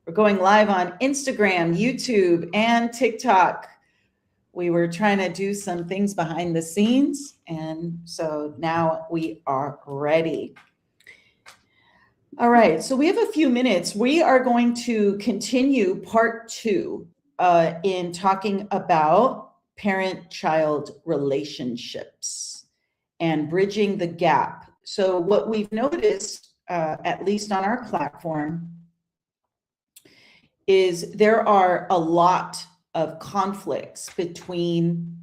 we're going live on Instagram, YouTube, and TikTok. We were trying to do some things behind the scenes, and so now we are ready. All right, so we have a few minutes. We are going to continue part 2 in talking about parent-child relationships and bridging the gap. So what we've noticed, at least on our platform, is there are a lot of conflicts between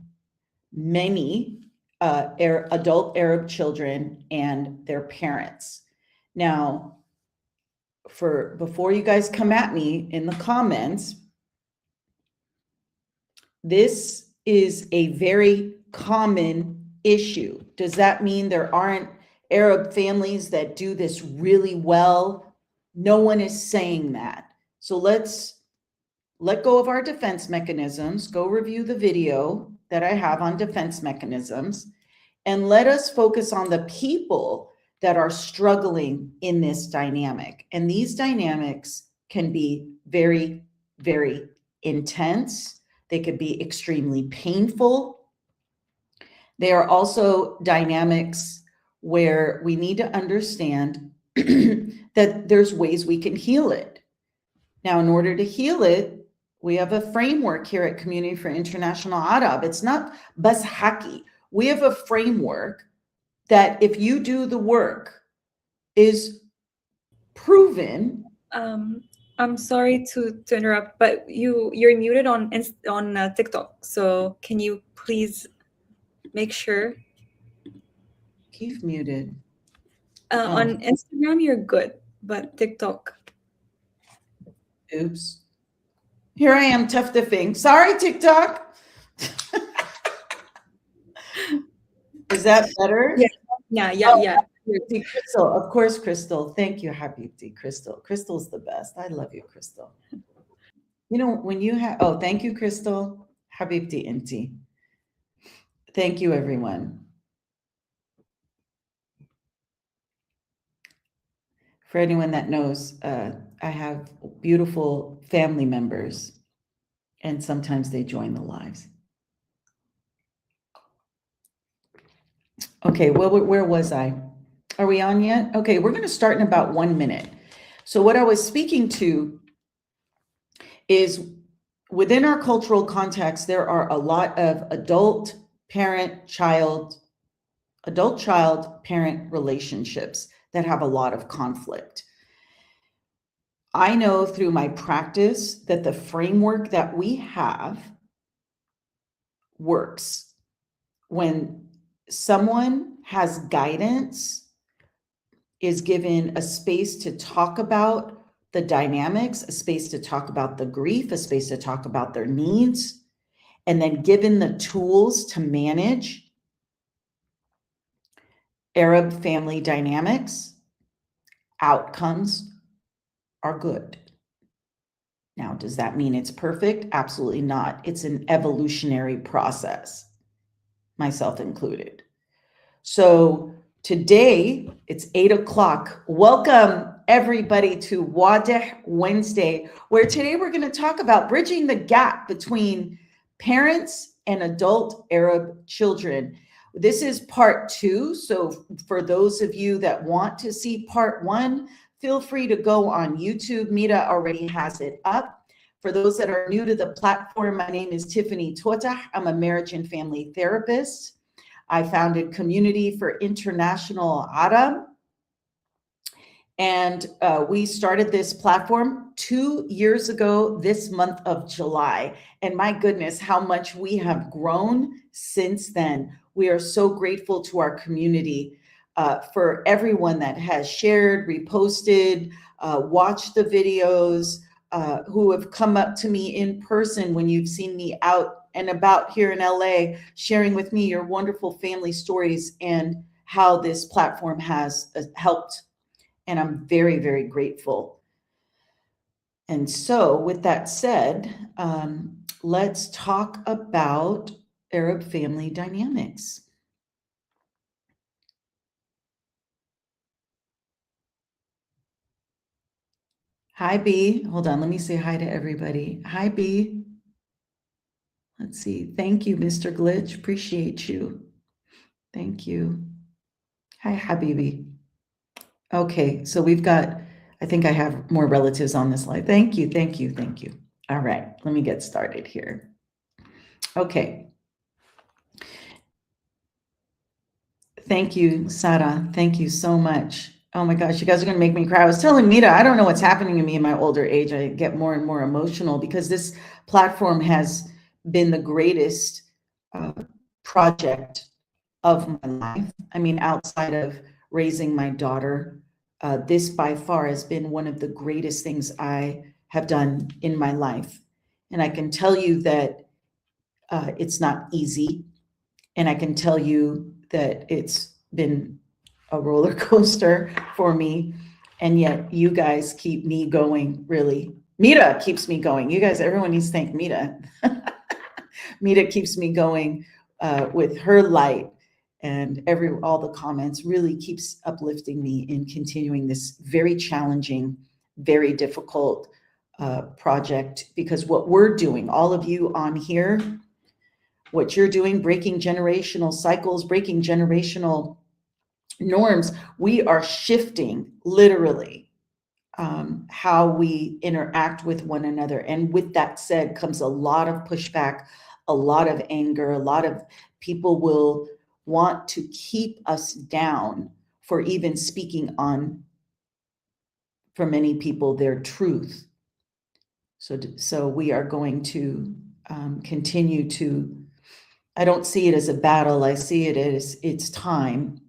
many adult Arab children and their parents. Now, before you guys come at me in the comments, this is a very common issue. Does that mean there aren't Arab families that do this really well? No one is saying that. So let's let go of our defense mechanisms, go review the video that I have on defense mechanisms, and let us focus on the people that are struggling in this dynamic. And these dynamics can be very, very intense. They could be extremely painful. They are also dynamics where we need to understand that there's ways we can heal it. Now, in order to heal it, we have a framework here at Community for International Arab. It's not bas haki. We have a framework that if you do the work is proven. I'm sorry to interrupt, but you're muted on TikTok. So can you please make sure? Keith muted. On Instagram, you're good, but TikTok. Oops. Here I am, tough diffing. Sorry, TikTok. Is that better? Yeah. Crystal, of course, Crystal. Thank you, Habibti. Crystal. Crystal's the best. I love you, Crystal. You know, when you have, thank you, Crystal. Habibti Inti. Thank you, everyone. For anyone that knows, I have beautiful family members, and sometimes they join the lives. Okay, well, where was I? Are we on yet? Okay, we're going to start in about 1 minute. So what I was speaking to is within our cultural context, there are a lot of adult child parent relationships that have a lot of conflict. I know through my practice that the framework that we have works. When someone has guidance, is given a space to talk about the dynamics, a space to talk about the grief, a space to talk about their needs, and then given the tools to manage Arab family dynamics, outcomes are good. Now, does that mean it's perfect? Absolutely not. It's an evolutionary process, myself included. So today, it's 8 o'clock. Welcome, everybody, to Wadih Wednesday, where today we're going to talk about bridging the gap between parents and adult Arab children. This is part 2. So for those of you that want to see part 1, feel free to go on YouTube. Mita already has it up. For those that are new to the platform, my name is Tiffany Tota. I'm a marriage and family therapist. I founded Community for International Arab. And we started this platform 2 years ago this month of July. And my goodness, how much we have grown since then. We are so grateful to our community for everyone that has shared, reposted, watched the videos, who have come up to me in person when you've seen me out and about here in LA, sharing with me your wonderful family stories and how this platform has helped. And I'm very, very grateful. And so with that said, let's talk about Arab family dynamics. Hi, B. Hold on, let me say hi to everybody. Hi, B. Let's see. Thank you, Mr. Glitch. Appreciate you. Thank you. Hi, Habibi. Okay, so we've got, I think I have more relatives on this line. Thank you, thank you, thank you. All right, let me get started here. Okay. Thank you, Sara. Thank you so much. Oh my gosh, you guys are going to make me cry. I was telling Mita, I don't know what's happening to me in my older age. I get more and more emotional because this platform has been the greatest project of my life. I mean, outside of raising my daughter, this by far has been one of the greatest things I have done in my life. And I can tell you that it's not easy. And I can tell you that it's been a roller coaster for me. And yet you guys keep me going, really. Mita keeps me going. You guys, everyone needs to thank Mita. Mita keeps me going with her light, and all the comments really keeps uplifting me in continuing this very challenging, very difficult project, because what we're doing, all of you on here, what you're doing, breaking generational cycles, breaking generational norms, we are shifting literally how we interact with one another. And with that said comes a lot of pushback, a lot of anger, a lot of people will want to keep us down for even speaking on, for many people, their truth. So we are going to continue to, I don't see it as a battle. I see it as it's time.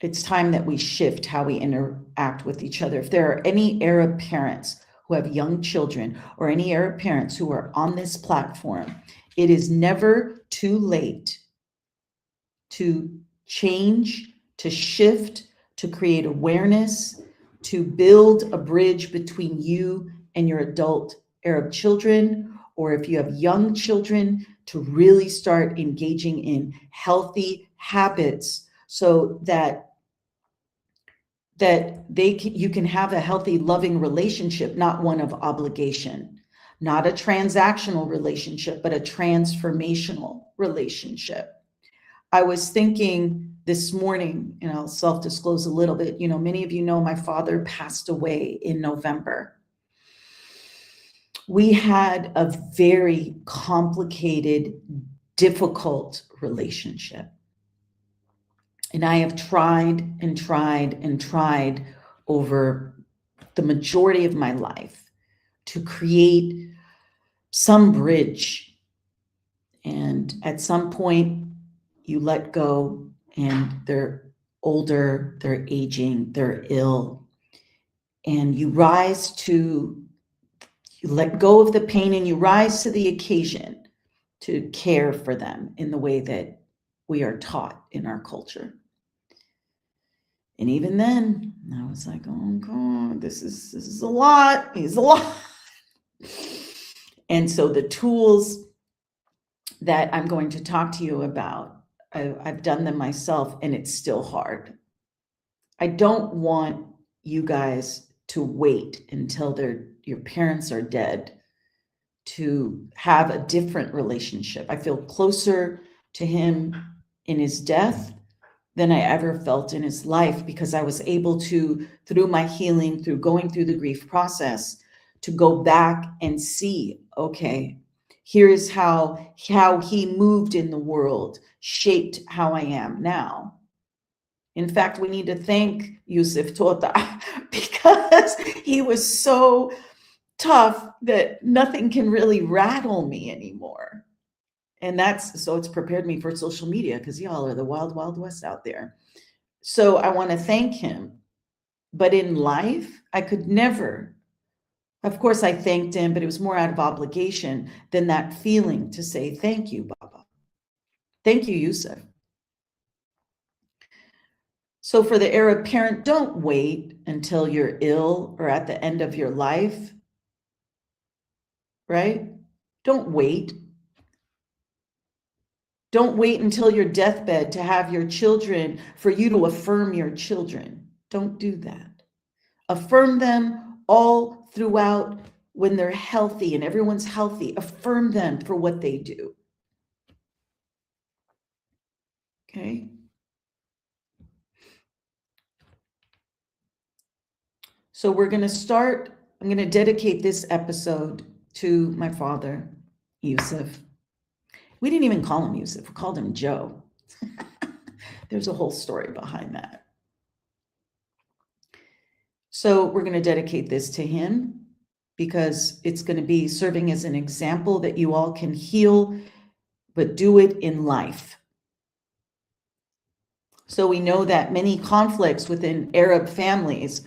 It's time that we shift how we interact with each other. If there are any Arab parents who have young children or any Arab parents who are on this platform, it is never too late to change, to shift, to create awareness, to build a bridge between you and your adult Arab children, or if you have young children, to really start engaging in healthy habits so that you can have a healthy, loving relationship, not one of obligation, not a transactional relationship, but a transformational relationship. I was thinking this morning, and I'll self-disclose a little bit, many of you know my father passed away in November. We had a very complicated, difficult relationship. And I have tried and tried and tried over the majority of my life to create some bridge. And at some point, you let go, and they're older, they're aging, they're ill. And you let go of the pain, and you rise to the occasion to care for them in the way that we are taught in our culture. And even then, I was like, oh God, this is a lot. It's a lot. And so the tools that I'm going to talk to you about, I've done them myself, and it's still hard. I don't want you guys to wait until your parents are dead to have a different relationship. I feel closer to him in his death than I ever felt in his life, because I was able to, through my healing, through going through the grief process, to go back and see, okay, here's how he moved in the world, shaped how I am now. In fact, we need to thank Yusuf Tota because he was so tough that nothing can really rattle me anymore. And so it's prepared me for social media, because y'all are the wild, wild west out there. So I want to thank him. But in life, I could never, of course I thanked him, but it was more out of obligation than that feeling to say, thank you, Baba. Thank you, Yusuf. So for the Arab parent, don't wait until you're ill or at the end of your life, right? Don't wait. Don't wait until your deathbed to have your children, for you to affirm your children. Don't do that. Affirm them all throughout when they're healthy and everyone's healthy. Affirm them for what they do. Okay. So we're going to start, I'm going to dedicate this episode to my father, Yusuf. We didn't even call him Yusuf, we called him Joe. There's a whole story behind that. So we're going to dedicate this to him because it's going to be serving as an example that you all can heal, but do it in life. So we know that many conflicts within Arab families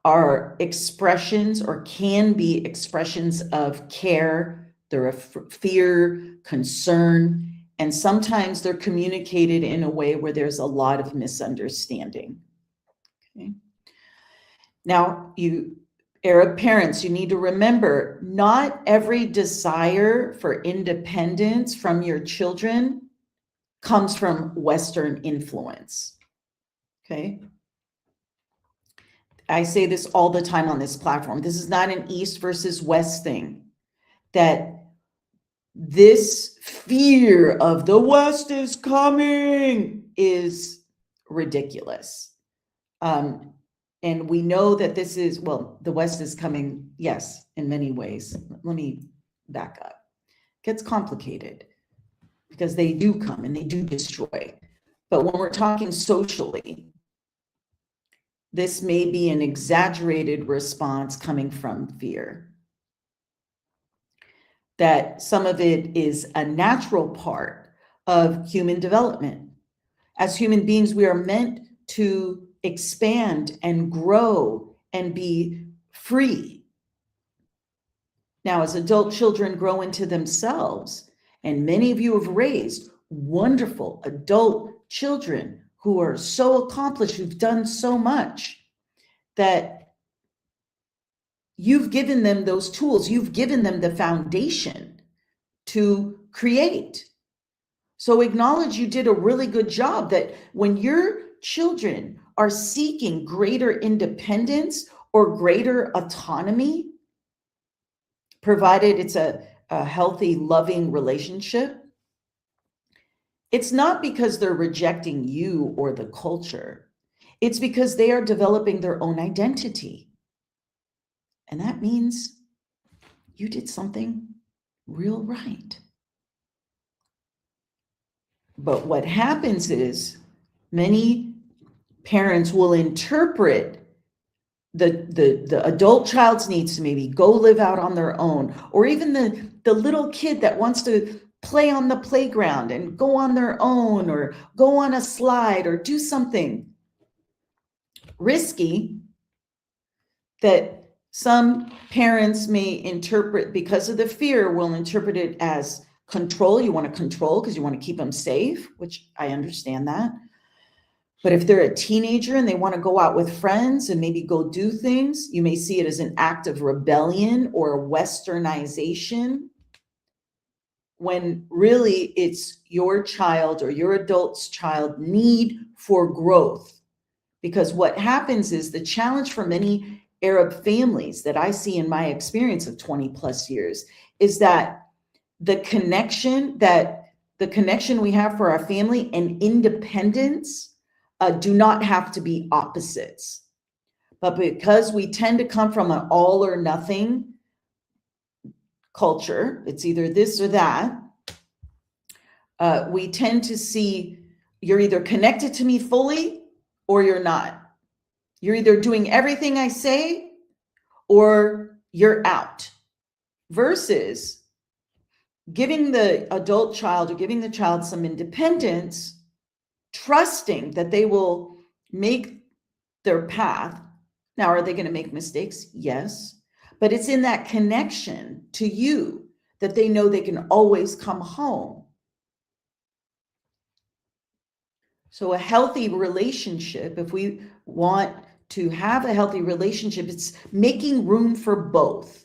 are expressions or can be expressions of care, they're of fear, concern, and sometimes they're communicated in a way where there's a lot of misunderstanding. Okay. Now, you Arab parents, you need to remember, not every desire for independence from your children comes from Western influence. Okay. I say this all the time on this platform. This is not an East versus West thing. That this fear of the West is coming is ridiculous. And we know that this is, well, the West is coming, yes, in many ways. Let me back up. It gets complicated because they do come and they do destroy. But when we're talking socially, this may be an exaggerated response coming from fear. That some of it is a natural part of human development. As human beings, we are meant to expand and grow and be free. Now, as adult children grow into themselves, and many of you have raised wonderful adult children who are so accomplished, who've done so much, that you've given them those tools, you've given them the foundation to create. So acknowledge you did a really good job, that when your children are seeking greater independence or greater autonomy, provided it's a healthy, loving relationship, it's not because they're rejecting you or the culture. It's because they are developing their own identity. And that means you did something real right. But what happens is many parents will interpret the adult child's needs to maybe go live out on their own, or even the little kid that wants to play on the playground and go on their own, or go on a slide, or do something risky that some parents may interpret, because of the fear, will interpret it as control. You want to control because you want to keep them safe, which I understand that. But if they're a teenager and they want to go out with friends and maybe go do things, you may see it as an act of rebellion or westernization, when really it's your child or your adult's child need for growth. Because what happens is, the challenge for many Arab families that I see in my experience of 20 plus years is that the connection we have for our family and independence do not have to be opposites. But because we tend to come from an all or nothing culture, it's either this or that, we tend to see you're either connected to me fully or you're not. You're either doing everything I say or you're out. Versus giving the adult child or giving the child some independence, trusting that they will make their path. Now, are they going to make mistakes? Yes. But it's in that connection to you that they know they can always come home. So a healthy relationship, if we want to have a healthy relationship, it's making room for both.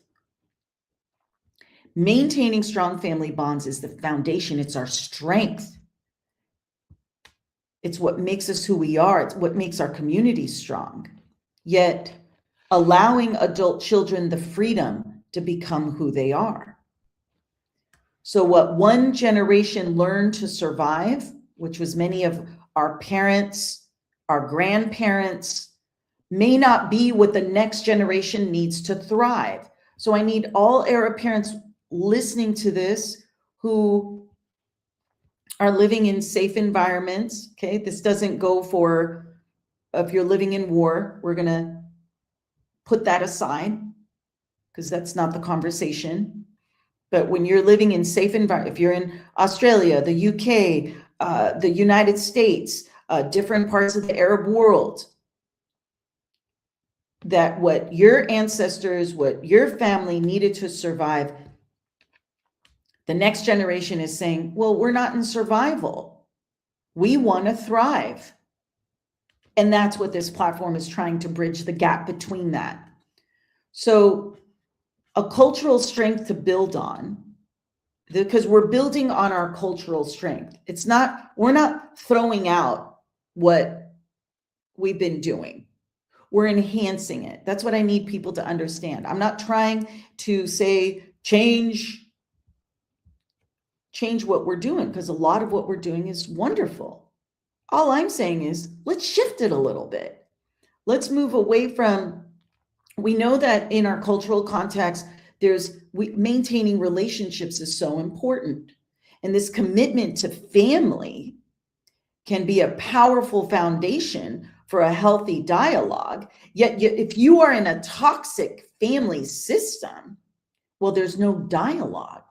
Maintaining strong family bonds is the foundation. It's our strength. It's what makes us who we are. It's what makes our community strong. Yet allowing adult children the freedom to become who they are. So what one generation learned to survive, which was many of our parents, our grandparents, may not be what the next generation needs to thrive. So I need all Arab parents listening to this who are living in safe environments. Okay, this doesn't go for if you're living in war. We're going to put that aside because that's not the conversation. But when you're living in safe environment, if you're in Australia, the UK, the United States, different parts of the Arab world, that what your ancestors, what your family needed to survive, the next generation is saying, well, we're not in survival. We want to thrive. And that's what this platform is trying to bridge the gap between that. So a cultural strength to build on, because we're building on our cultural strength. It's not, we're not throwing out what we've been doing. We're enhancing it. That's what I need people to understand. I'm not trying to say change what we're doing, because a lot of what we're doing is wonderful. All I'm saying is let's shift it a little bit. Let's move away from, we know that in our cultural context, maintaining relationships is so important. And this commitment to family can be a powerful foundation for a healthy dialogue. Yet if you are in a toxic family system, well, there's no dialogue.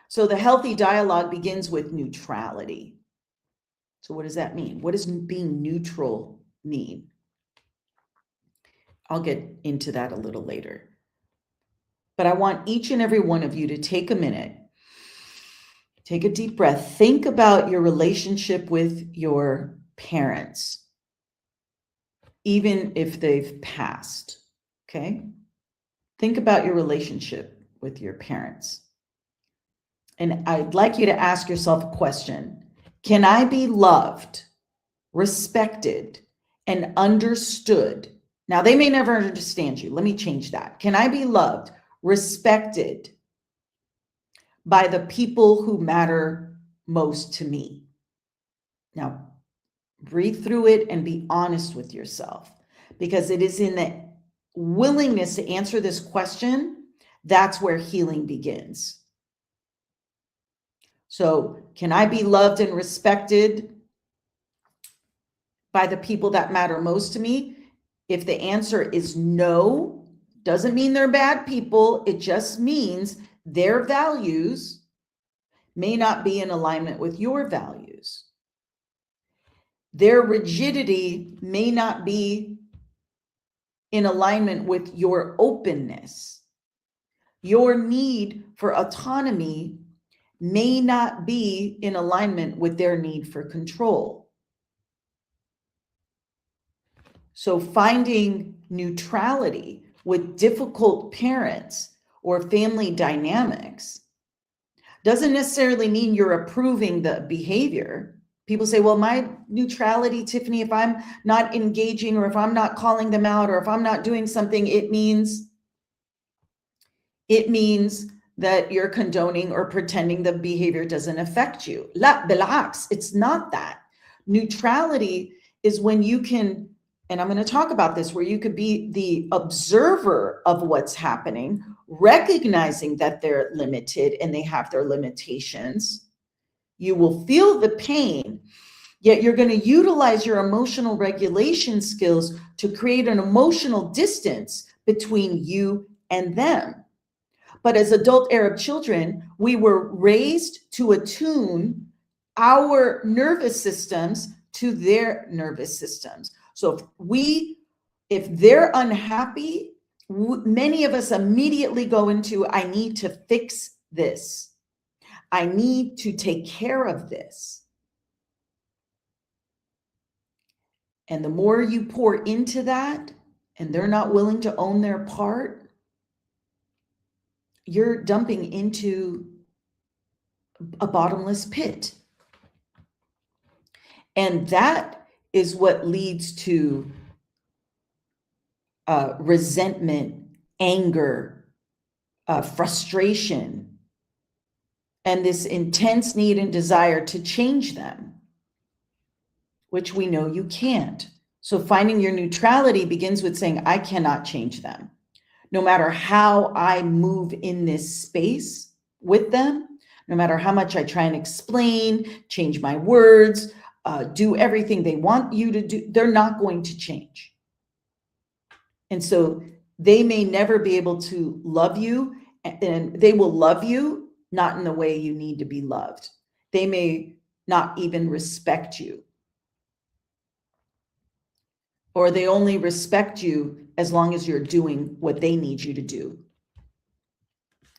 So the healthy dialogue begins with neutrality. So what does that mean? What does being neutral mean? I'll get into that a little later. But I want each and every one of you to take a minute, take a deep breath, think about your relationship with your parents, even if they've passed, okay? Think about your relationship with your parents. And I'd like you to ask yourself a question. Can I be loved, respected, and understood? Now, they may never understand you. Let me change that. Can I be loved, respected by the people who matter most to me? Now, breathe through it and be honest with yourself, because it is in the willingness to answer this question, that's where healing begins. So, can I be loved and respected by the people that matter most to me? If the answer is no, doesn't mean they're bad people. It just means their values may not be in alignment with your values. Their rigidity may not be in alignment with your openness. Your need for autonomy may not be in alignment with their need for control. So finding neutrality with difficult parents or family dynamics doesn't necessarily mean you're approving the behavior. People say, well, my neutrality, Tiffany, if I'm not engaging or if I'm not calling them out or if I'm not doing something, it means that you're condoning or pretending the behavior doesn't affect you. La bil'aks, it's not that. Neutrality is when you can, and I'm going to talk about this, where you could be the observer of what's happening, recognizing that they're limited and they have their limitations. You will feel the pain, yet you're going to utilize your emotional regulation skills to create an emotional distance between you and them. But as adult Arab children, we were raised to attune our nervous systems to their nervous systems. So if they're unhappy, many of us immediately go into, I need to fix this. I need to take care of this. And the more you pour into that, and they're not willing to own their part, you're dumping into a bottomless pit. And that is what leads to resentment, anger, frustration, and this intense need and desire to change them, which we know you can't. So finding your neutrality begins with saying, I cannot change them. No matter how I move in this space with them, no matter how much I try and explain, change my words, do everything they want you to do, they're not going to change. And so they may never be able to love you, and they will love you, not in the way you need to be loved. They may not even respect you. Or they only respect you as long as you're doing what they need you to do.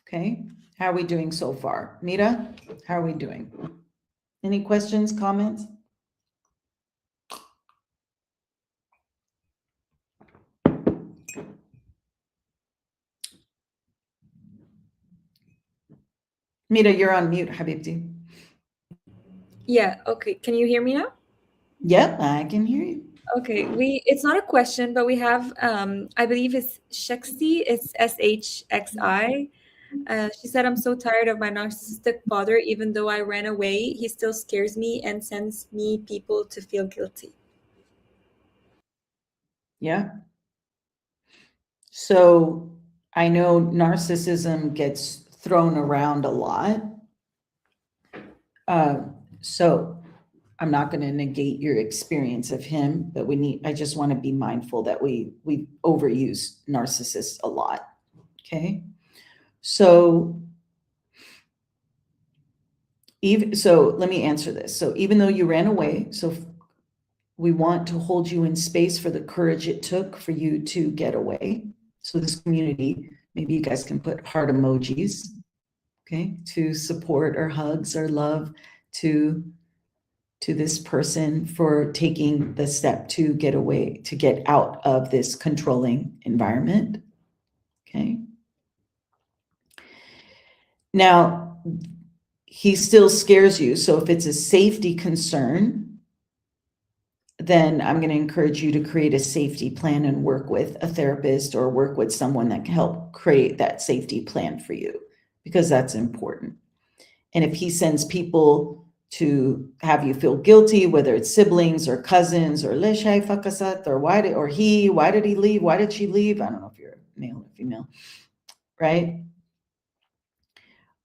Okay, how are we doing so far? Mira, how are we doing? Any questions, comments? Mira, you're on mute, Habibti. Yeah, okay. Can you hear me now? Yep, I can hear you. Okay, it's not a question, but we have I believe it's Shexi, it's SHXI. She said, I'm so tired of my narcissistic father. Even though I ran away, he still scares me and sends me people to feel guilty. Yeah. So I know narcissism gets thrown around a lot. So I'm not going to negate your experience of him, but I just want to be mindful that we overuse narcissists a lot. Okay. So let me answer this. So even though you ran away, so we want to hold you in space for the courage it took for you to get away. So this community, maybe you guys can put heart emojis, okay, to support or hugs or love to this person for taking the step to get away, to get out of this controlling environment. Okay. Now, he still scares you. So if it's a safety concern, then I'm going to encourage you to create a safety plan and work with a therapist or work with someone that can help create that safety plan for you, because that's important. And if he sends people to have you feel guilty, whether it's siblings or cousins or leshay fakasat, or why did he leave? Why did she leave? I don't know if you're male or female, right?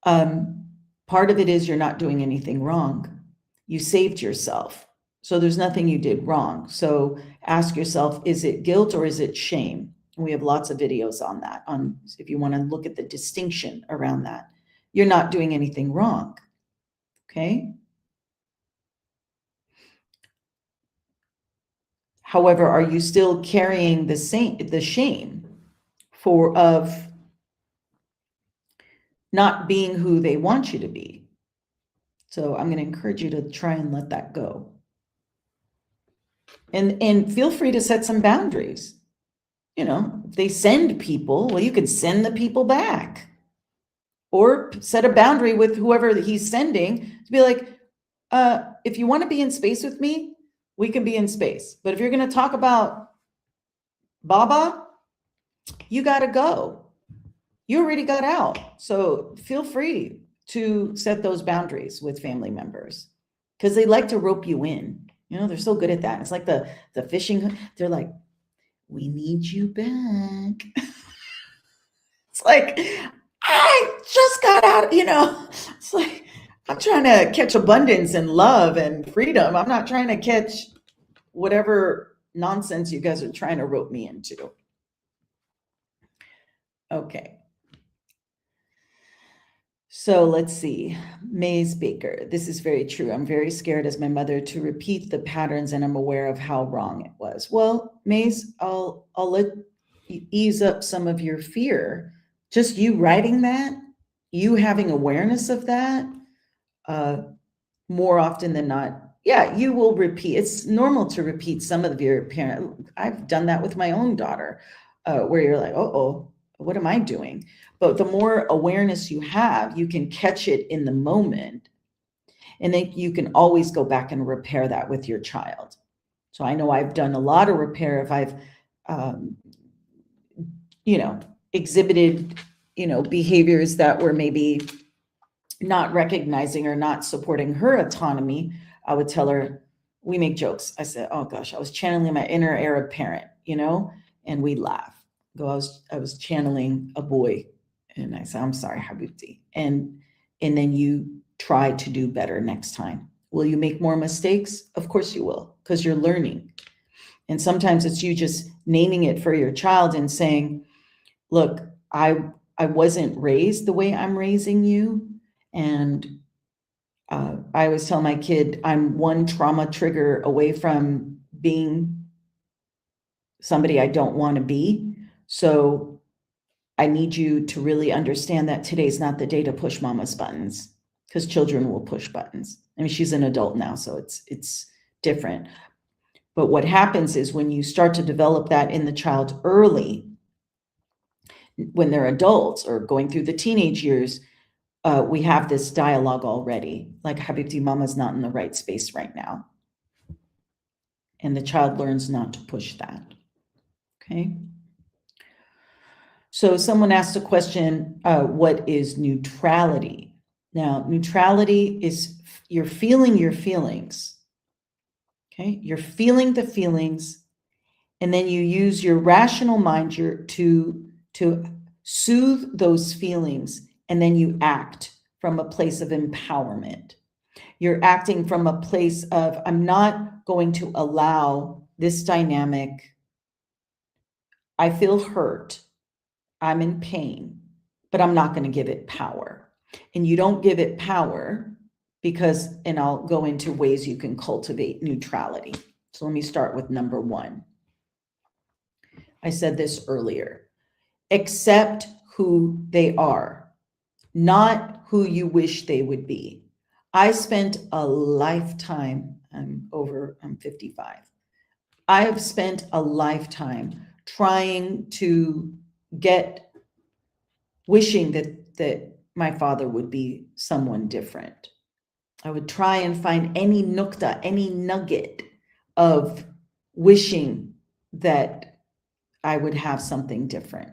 Part of it is you're not doing anything wrong. You saved yourself. So there's nothing you did wrong. So ask yourself, is it guilt or is it shame? We have lots of videos on that, if you want to look at the distinction around that. You're not doing anything wrong. Okay. However, are you still carrying the shame of not being who they want you to be? So I'm going to encourage you to try and let that go. And feel free to set some boundaries. You know, if they send people, well, you can send the people back. Or set a boundary with whoever he's sending to be like, if you want to be in space with me, we can be in space. But if you're going to talk about Baba, you got to go. You already got out. So feel free to set those boundaries with family members, because they like to rope you in. You know, they're so good at that. It's like the fishing. They're like, we need you back. It's like, I just got out, you know, it's like, I'm trying to catch abundance and love and freedom. I'm not trying to catch whatever nonsense you guys are trying to rope me into. Okay. So let's see. Maze Baker. This is very true. I'm very scared as my mother to repeat the patterns, and I'm aware of how wrong it was. Well, Maze, I'll let you ease up some of your fear. Just you writing that, you having awareness of that, more often than not, yeah, you will repeat. It's normal to repeat some of your parent. I've done that with my own daughter, where you're like, oh, what am I doing? But the more awareness you have, you can catch it in the moment. And then you can always go back and repair that with your child. So I know I've done a lot of repair if I've exhibited, behaviors that were maybe not recognizing or not supporting her autonomy, I would tell her, we make jokes. I said, oh gosh, I was channeling my inner Arab parent, and we laugh. I was channeling a boy, and I said, I'm sorry, Habibti. And then you try to do better next time. Will you make more mistakes? Of course you will, because you're learning. And sometimes it's you just naming it for your child and saying, look, I wasn't raised the way I'm raising you. And I always tell my kid, I'm one trauma trigger away from being somebody I don't want to be. So I need you to really understand that today's not the day to push mama's buttons, because children will push buttons. I mean, she's an adult now, so it's different. But what happens is when you start to develop that in the child early, when they're adults or going through the teenage years, we have this dialogue already, like, Habibti, mama's not in the right space right now. And the child learns not to push that. Okay. So someone asked a question, what is neutrality? Now, neutrality is you're feeling your feelings. Okay. You're feeling the feelings, and then you use your rational mind to soothe those feelings, and then you act from a place of empowerment. You're acting from a place of, I'm not going to allow this dynamic. I feel hurt. I'm in pain, but I'm not going to give it power. And you don't give it power because, and I'll go into ways you can cultivate neutrality. So let me start with number one. I said this earlier. Accept who they are, not who you wish they would be. I spent a lifetime, I'm 55. I have spent a lifetime trying to wishing that my father would be someone different. I would try and find any nukta, any nugget of wishing that I would have something different.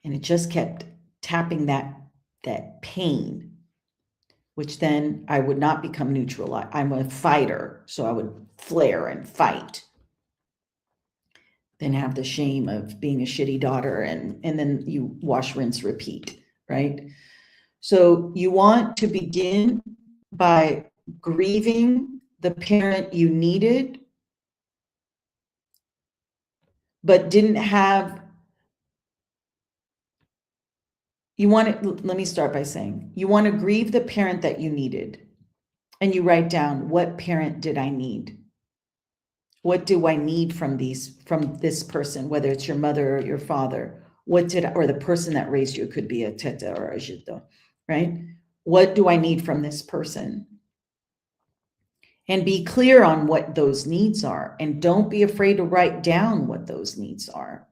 And it just kept tapping that pain, which then I would not become neutral. I'm a fighter, so I would flare and fight. Then have the shame of being a shitty daughter, and then you wash, rinse, repeat, right? So you want to begin by grieving the parent you needed, but didn't have. Let me start by saying, you want to grieve the parent that you needed, and you write down, what parent did I need? What do I need from this person, whether it's your mother or your father? Or the person that raised you? It could be a teta or a jiddo, right? What do I need from this person? And be clear on what those needs are. And don't be afraid to write down what those needs are.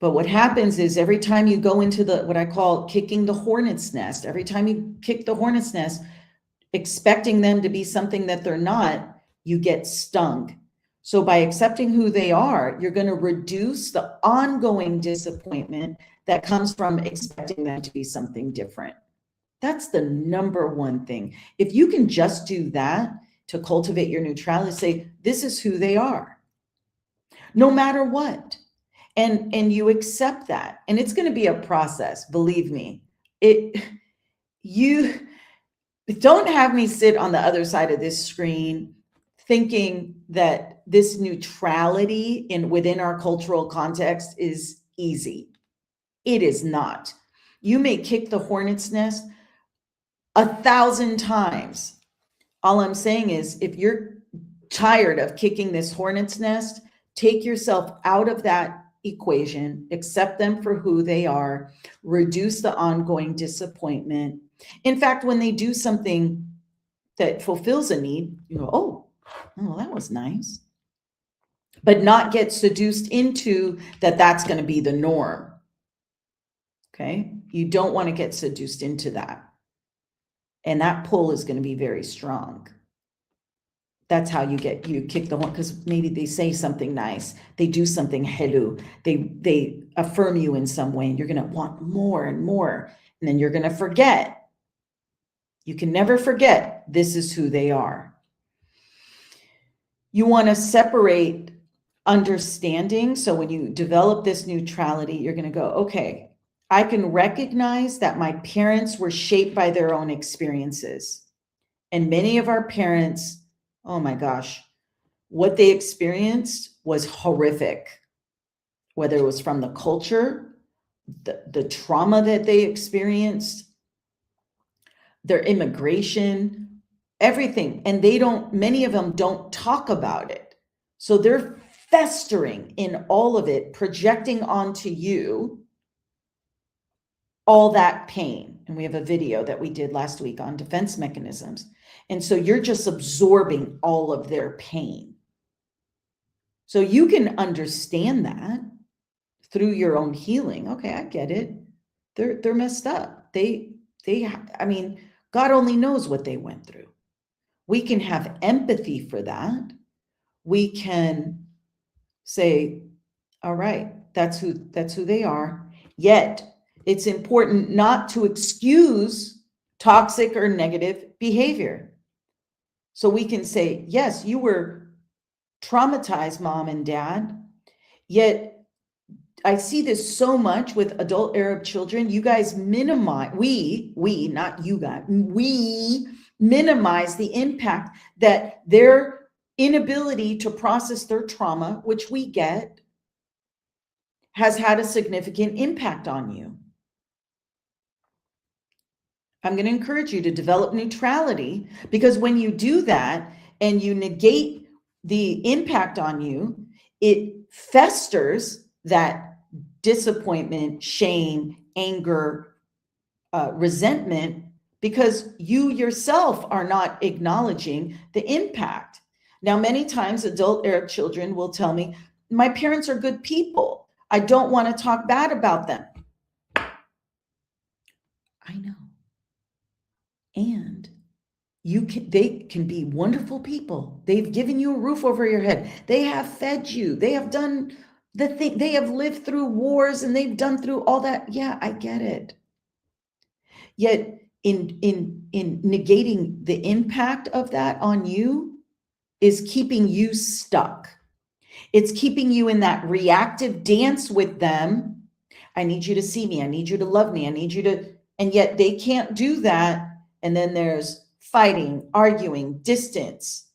But what happens is every time you go into what I call kicking the hornet's nest, every time you kick the hornet's nest, expecting them to be something that they're not, you get stung. So by accepting who they are, you're going to reduce the ongoing disappointment that comes from expecting them to be something different. That's the number one thing. If you can just do that to cultivate your neutrality, say, this is who they are, no matter what. And you accept that. And it's going to be a process, believe me. You don't have me sit on the other side of this screen thinking that this neutrality within our cultural context is easy. It is not. You may kick the hornet's nest 1,000 times. All I'm saying is, if you're tired of kicking this hornet's nest, take yourself out of that equation, accept them for who they are, reduce the ongoing disappointment. In fact, when they do something that fulfills a need, you go, oh, that was nice. But not get seduced into that's going to be the norm. Okay? You don't want to get seduced into that. And that pull is going to be very strong. That's how you kick the horn, because maybe they say something nice, they do something helu, they affirm you in some way, and you're going to want more and more, and then you're going to forget. You can never forget this is who they are. You want to separate understanding. So when you develop this neutrality, you're going to go, okay, I can recognize that my parents were shaped by their own experiences. And many of our parents, oh my gosh, what they experienced was horrific, whether it was from the culture, the trauma that they experienced, their immigration, everything. And many of them don't talk about it. So they're festering in all of it, projecting onto you all that pain. And we have a video that we did last week on defense mechanisms. And so you're just absorbing all of their pain. So you can understand that through your own healing. Okay, I get it. They're messed up. I mean, God only knows what they went through. We can have empathy for that. We can say, all right, that's who they are. Yet it's important not to excuse toxic or negative behavior. So we can say, yes, you were traumatized, mom and dad, yet I see this so much with adult Arab children. You guys minimize, not you guys, we minimize the impact that their inability to process their trauma, which we get, has had a significant impact on you. I'm going to encourage you to develop neutrality, because when you do that and you negate the impact on you, it festers that disappointment, shame, anger, resentment, because you yourself are not acknowledging the impact. Now, many times adult Arab children will tell me, my parents are good people. I don't want to talk bad about them. I know. And they can be wonderful people. They've given you a roof over your head. They have fed you. They have done the thing. They have lived through wars and they've done through all that. Yeah, I get it. Yet in negating the impact of that on you is keeping you stuck. It's keeping you in that reactive dance with them. I need you to see me. I need you to love me. I need you to, and yet they can't do that. And then there's fighting, arguing, distance.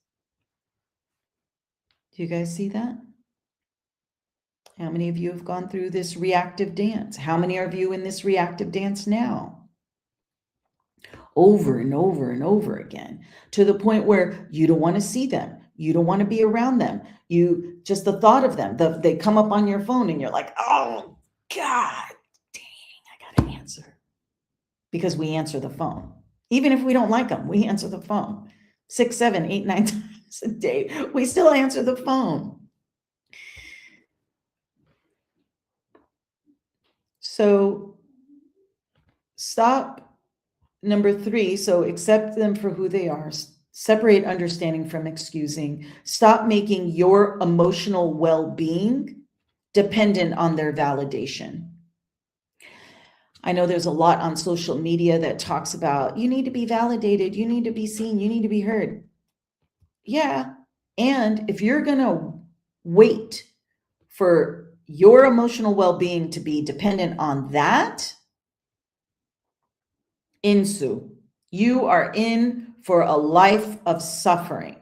Do you guys see that? How many of you have gone through this reactive dance? How many of you in this reactive dance now? Over and over and over again, to the point where you don't want to see them. You don't want to be around them. You just the thought of them, they come up on your phone and you're like, oh God, dang, I got to answer. Because we answer the phone. Even if we don't like them, we answer the phone 6, 7, 8, 9 times a day. We still answer the phone. So stop. Number 3, so accept them for who they are. Separate understanding from excusing. Stop making your emotional well-being dependent on their validation. I know there's a lot on social media that talks about, you need to be validated, you need to be seen, you need to be heard. Yeah, and if you're going to wait for your emotional well-being to be dependent on that, Insu, you are in for a life of suffering.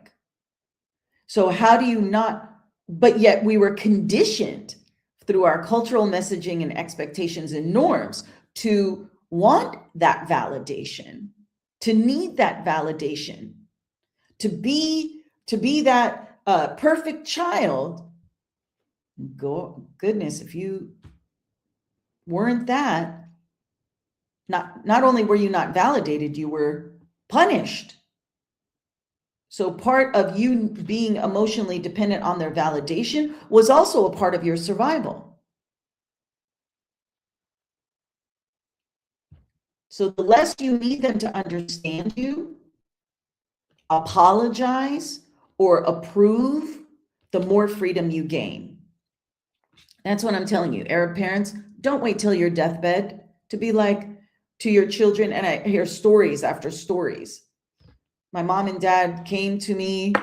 So how do you not, but yet we were conditioned through our cultural messaging and expectations and norms to want that validation, to need that validation, to be that perfect child. Goodness, if you weren't that, not only were you not validated, you were punished. So part of you being emotionally dependent on their validation was also a part of your survival. So the less you need them to understand you, apologize, or approve, the more freedom you gain. That's what I'm telling you. Arab parents, don't wait till your deathbed to be like to your children. And I hear stories after stories. My mom and dad came to me,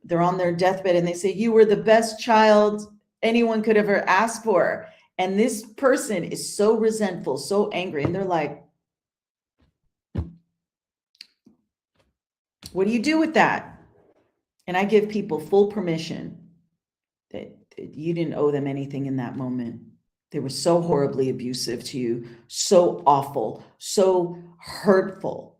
they're on their deathbed, and they say, you were the best child anyone could ever ask for. And this person is so resentful, so angry. And they're like, what do you do with that? And I give people full permission that you didn't owe them anything in that moment. They were so horribly abusive to you, so awful, so hurtful.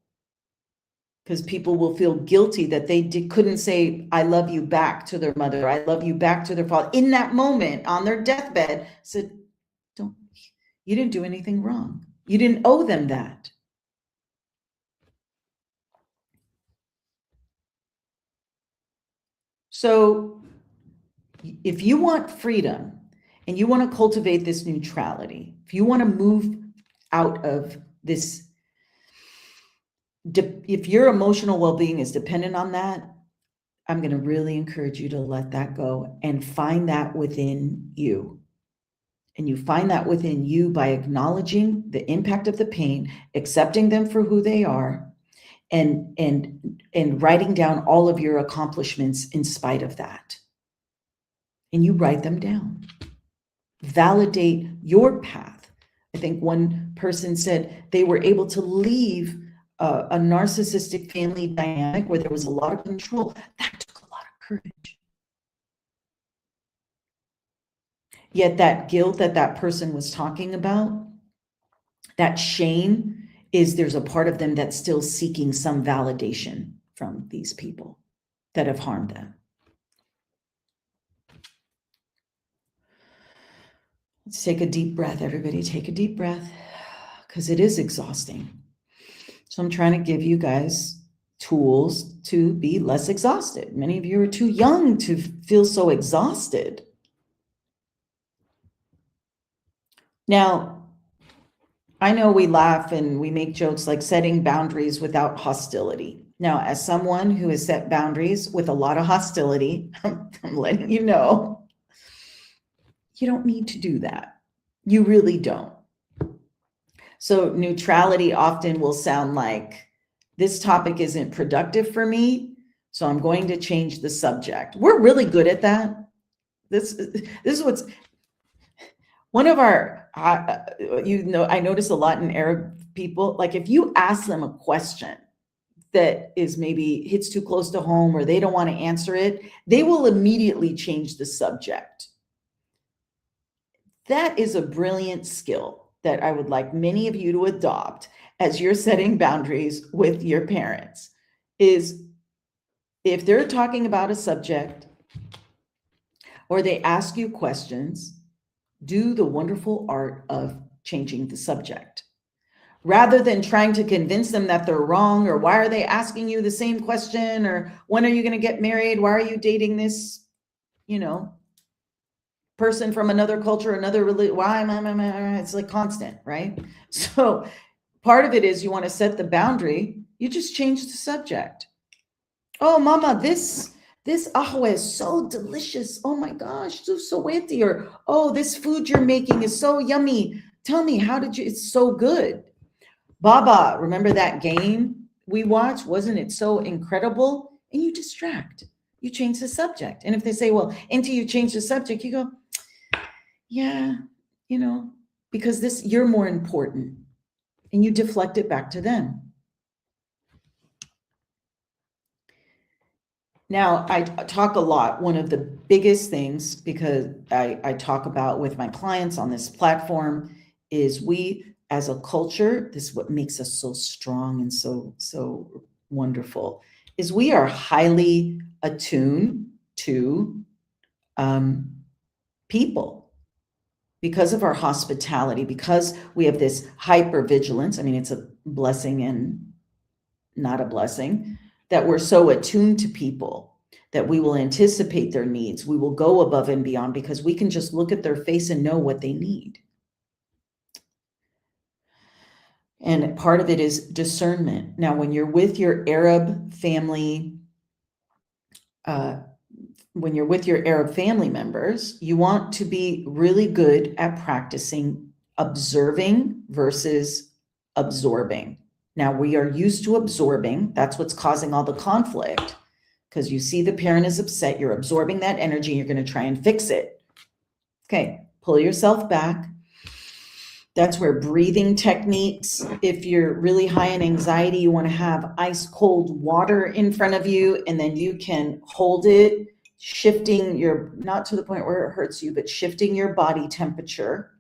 Because people will feel guilty that they couldn't say, I love you back to their mother. I love you back to their father. In that moment, on their deathbed, said, you didn't do anything wrong. You didn't owe them that. So if you want freedom and you want to cultivate this neutrality, if you want to move out of this, if your emotional well-being is dependent on that, I'm going to really encourage you to let that go and find that within you. And you find that within you by acknowledging the impact of the pain, accepting them for who they are, and writing down all of your accomplishments in spite of that. And you write them down. Validate your path. I think one person said they were able to leave a narcissistic family dynamic where there was a lot of control. That took a lot of courage. Yet that guilt that that person was talking about, that shame, is there's a part of them that's still seeking some validation from these people that have harmed them. Let's take a deep breath, everybody. Take a deep breath, because it is exhausting. So I'm trying to give you guys tools to be less exhausted. Many of you are too young to feel so exhausted. Now, I know we laugh and we make jokes like setting boundaries without hostility. Now, as someone who has set boundaries with a lot of hostility, I'm letting you know, you don't need to do that. You really don't. So neutrality often will sound like, this topic isn't productive for me, so I'm going to change the subject. We're really good at that. This is what's one of our, I notice a lot in Arab people, like if you ask them a question that is maybe hits too close to home or they don't want to answer it, they will immediately change the subject. That is a brilliant skill that I would like many of you to adopt as you're setting boundaries with your parents, is if they're talking about a subject or they ask you questions, do the wonderful art of changing the subject. Rather than trying to convince them that they're wrong, or why are they asking you the same question, or when are you going to get married? Why are you dating this, person from another culture, another religion? Why? It's like constant, right? So part of it is you want to set the boundary. You just change the subject. Oh, mama, this ahwa is so delicious. Oh my gosh, so sweaty. Or, oh, this food you're making is so yummy. Tell me, how did you, it's so good. Baba, remember that game we watched? Wasn't it so incredible? And you distract, you change the subject. And if they say, well, until you change the subject, you go, yeah, because you're more important, and you deflect it back to them. Now, I talk a lot. One of the biggest things, because I talk about with my clients on this platform, is we as a culture, this is what makes us so strong and so wonderful, is we are highly attuned to people because of our hospitality, because we have this hypervigilance. I mean, it's a blessing and not a blessing, that we're so attuned to people that we will anticipate their needs. We will go above and beyond because we can just look at their face and know what they need. And part of it is discernment. Now, when you're with your Arab family, when you're with your Arab family members, you want to be really good at practicing observing versus absorbing. Now, we are used to absorbing. That's what's causing all the conflict, because you see the parent is upset. You're absorbing that energy. You're going to try and fix it. Okay, pull yourself back. That's where breathing techniques, if you're really high in anxiety, you want to have ice cold water in front of you, and then you can hold it, shifting your, not to the point where it hurts you, but shifting your body temperature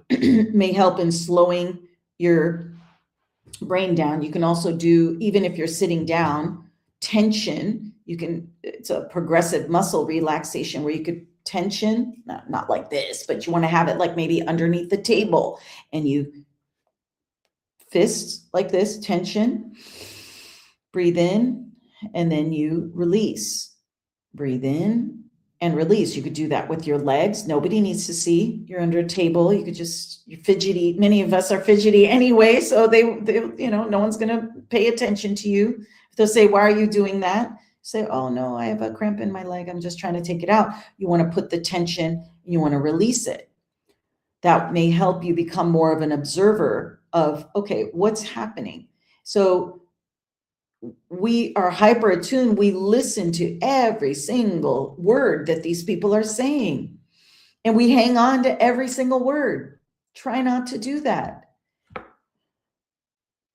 may help in slowing your brain down. You can also do, even if you're sitting down, tension. You can, it's a progressive muscle relaxation where you could tension, not like this, but you want to have it like maybe underneath the table, and you fist like this, tension, breathe in, and then you release, breathe in and release. You could do that with your legs. Nobody needs to see. You're under a table. You could just, you're fidgety. Many of us are fidgety anyway. So they, you know, no one's going to pay attention to you. They'll say, why are you doing that? Say, oh no, I have a cramp in my leg. I'm just trying to take it out. You want to put the tension and you want to release it. That may help you become more of an observer of, okay, what's happening? So we are hyper attuned. We listen to every single word that these people are saying, and we hang on to every single word. Try not to do that.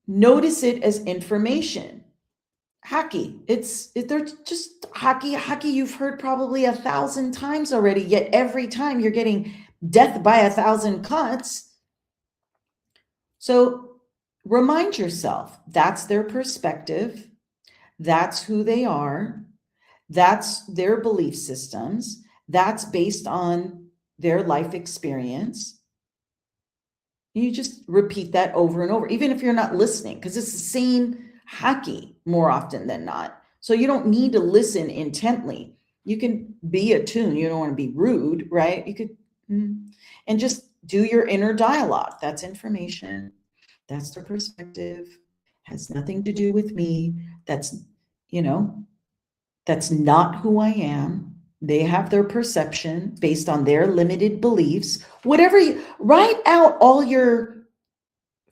Notice it as information. Hockey, they're just hockey you've heard probably 1,000 times already, yet every time you're getting death by 1,000 cuts. So remind yourself, that's their perspective. That's who they are. That's their belief systems. That's based on their life experience. You just repeat that over and over, even if you're not listening, because it's the same hockey more often than not. So you don't need to listen intently. You can be attuned. You don't want to be rude, right? You could, and just do your inner dialogue. That's information. That's their perspective. Has nothing to do with me. That's, you know, that's not who I am. They have their perception based on their limited beliefs. Whatever you, write out all your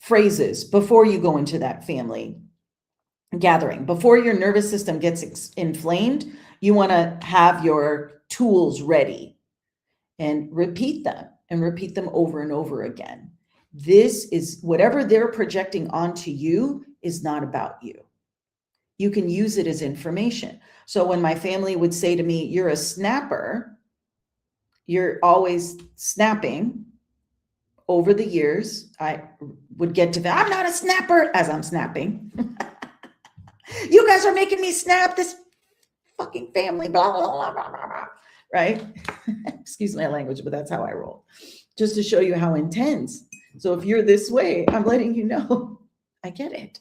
phrases before you go into that family gathering. Before your nervous system gets inflamed, you want to have your tools ready and repeat them over and over again. This is whatever they're projecting onto you is not about you. You can use it as information. So when my family would say to me, you're a snapper, you're always snapping. Over the years, I would get to that. I'm not a snapper as I'm snapping. You guys are making me snap, this fucking family, blah, blah, blah, blah, blah, blah. Right? Excuse my language, but that's how I roll. Just to show you how intense. So if you're this way, I'm letting you know, I get it.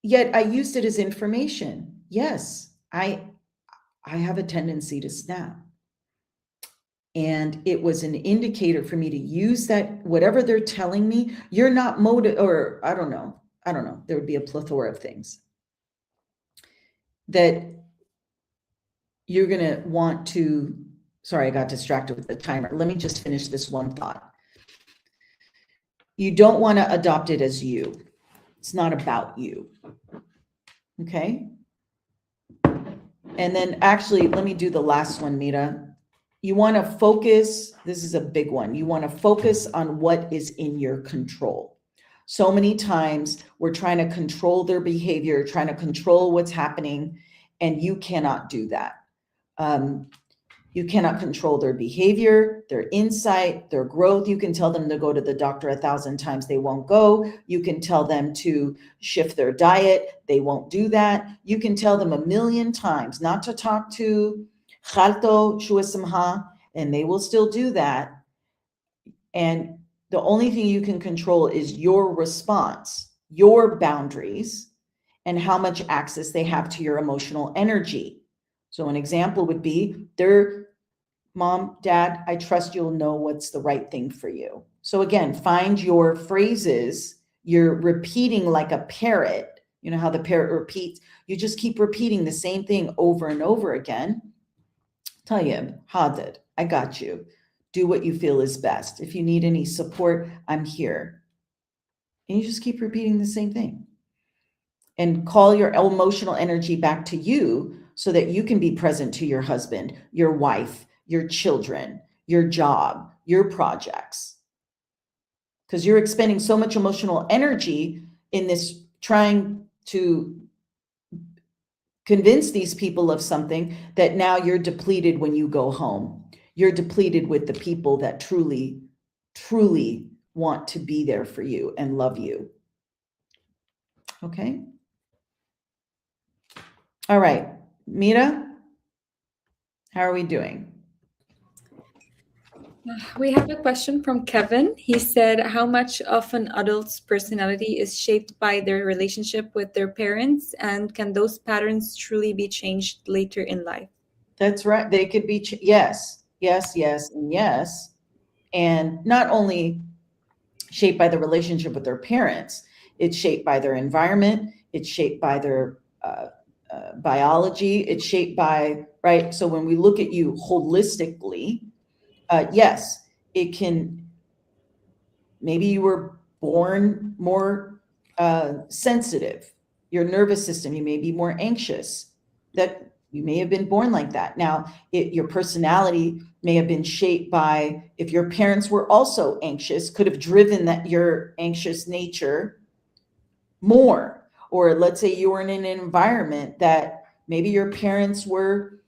Yet I used it as information. Yes, I have a tendency to snap. And it was an indicator for me to use that, whatever they're telling me, you're not or I don't know. There would be a plethora of things that you're going to want to, sorry, I got distracted with the timer. Let me just finish this one thought. You don't want to adopt it as you. It's not about you. Okay. And then actually, let me do the last one, Mira. You want to focus. This is a big one. You want to focus on what is in your control. So many times we're trying to control their behavior, trying to control what's happening, and you cannot do that. You cannot control their behavior, their insight, their growth. You can tell them to go to the doctor 1,000 times, they won't go. You can tell them to shift their diet, they won't do that. You can tell them 1,000,000 times not to talk to Khalto Shuasimha, and they will still do that. And the only thing you can control is your response, your boundaries, and how much access they have to your emotional energy. So an example would be their mom, dad, I trust you'll know what's the right thing for you. So again, find your phrases. You're repeating like a parrot You know how the parrot repeats? You just keep repeating the same thing over and over again. Tayyib, Hadid, I got you. Do what you feel is best. If you need any support, I'm here. And you just keep repeating the same thing. And call your emotional energy back to you so that you can be present to your husband, your wife, your children, your job, your projects. Because you're expending so much emotional energy in this trying to convince these people of something that now you're depleted when you go home. You're depleted with the people that truly, truly want to be there for you and love you. Okay? All right, Mira, how are we doing? We have a question from Kevin. He said, how much of an adult's personality is shaped by their relationship with their parents, and can those patterns truly be changed later in life? That's right. They could be, yes, yes, yes, and yes. And not only shaped by the relationship with their parents, it's shaped by their environment, it's shaped by their biology, it's shaped by, right? So when we look at you holistically, yes, it can, maybe you were born more sensitive, your nervous system, you may be more anxious, that you may have been born like that. Now, your personality may have been shaped by, if your parents were also anxious, could have driven that your anxious nature more. Or let's say you were in an environment that maybe your parents were,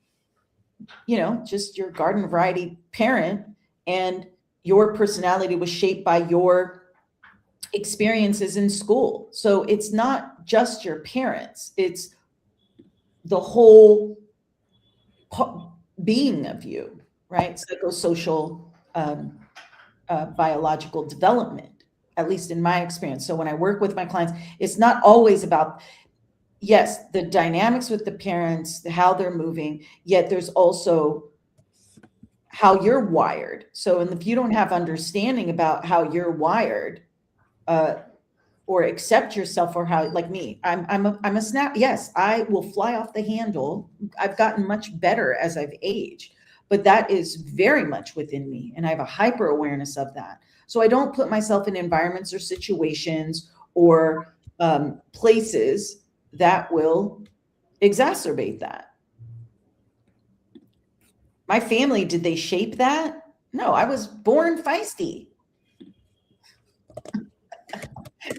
you know, just your garden variety parent, and your personality was shaped by your experiences in school. So it's not just your parents, it's the whole being of you, right? Psychosocial, biological development, at least in my experience. So when I work with my clients, it's not always about, yes, the dynamics with the parents, how they're moving, yet there's also how you're wired. So, and if you don't have understanding about how you're wired, or accept yourself for how, like me, I'm a snap. Yes, I will fly off the handle. I've gotten much better as I've aged, but that is very much within me, and I have a hyper awareness of that. So I don't put myself in environments or situations or places that will exacerbate that. My family, did they shape that? No, I was born feisty.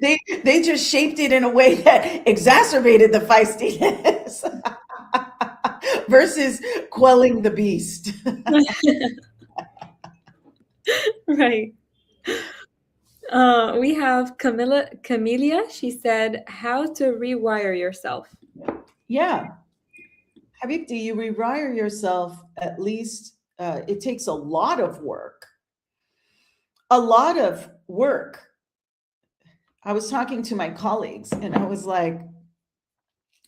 They just shaped it in a way that exacerbated the feistiness versus quelling the beast. Right. We have Camelia. She said, how to rewire yourself. Yeah. Habibti, you rewire yourself, at least it takes a lot of work. A lot of work. I was talking to my colleagues and I was like,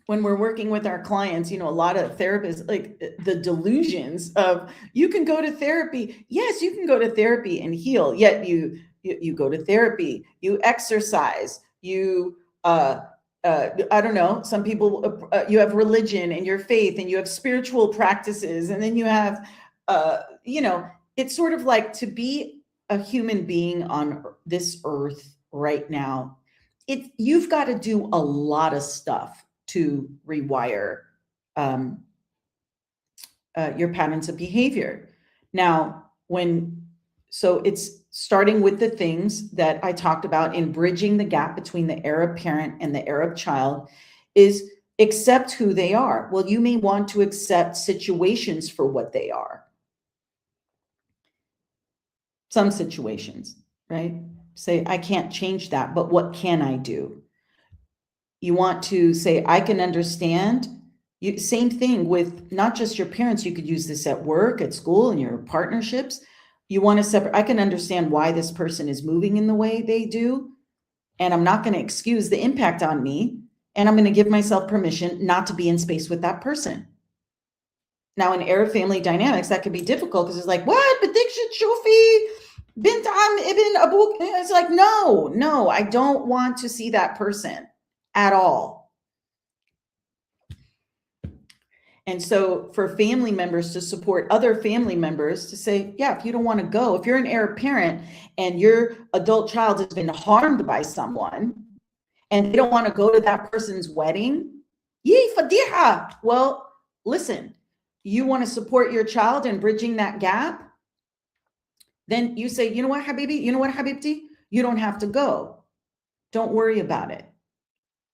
when we're working with our clients, you know, a lot of therapists, like the delusions of, you can go to therapy. Yes, you can go to therapy and heal. Yet you go to therapy, you exercise, you, I don't know, some people, you have religion and your faith and you have spiritual practices. And then you have, you know, it's sort of like, to be a human being on this earth right now, you've got to do a lot of stuff to rewire your patterns of behavior. Now, so it's starting with the things that I talked about in bridging the gap between the Arab parent and the Arab child, is accept who they are. Well, you may want to accept situations for what they are. Some situations, right? Say, I can't change that, but what can I do? You want to say, I can understand. Same thing with not just your parents. You could use this at work, at school, in your partnerships. You want to separate. I can understand why this person is moving in the way they do, and I'm not going to excuse the impact on me, and I'm going to give myself permission not to be in space with that person. Now, in Arab family dynamics, that could be difficult because it's like, what? But Shufi bint ibn Abu. It's like, no, I don't want to see that person at all. And so for family members to support other family members to say, yeah, if you don't want to go, if you're an Arab parent and your adult child has been harmed by someone and they don't want to go to that person's wedding, yee fadiha. Well, listen, you want to support your child in bridging that gap? Then you say, you know what, Habibi, you know what, Habibti, you don't have to go. Don't worry about it.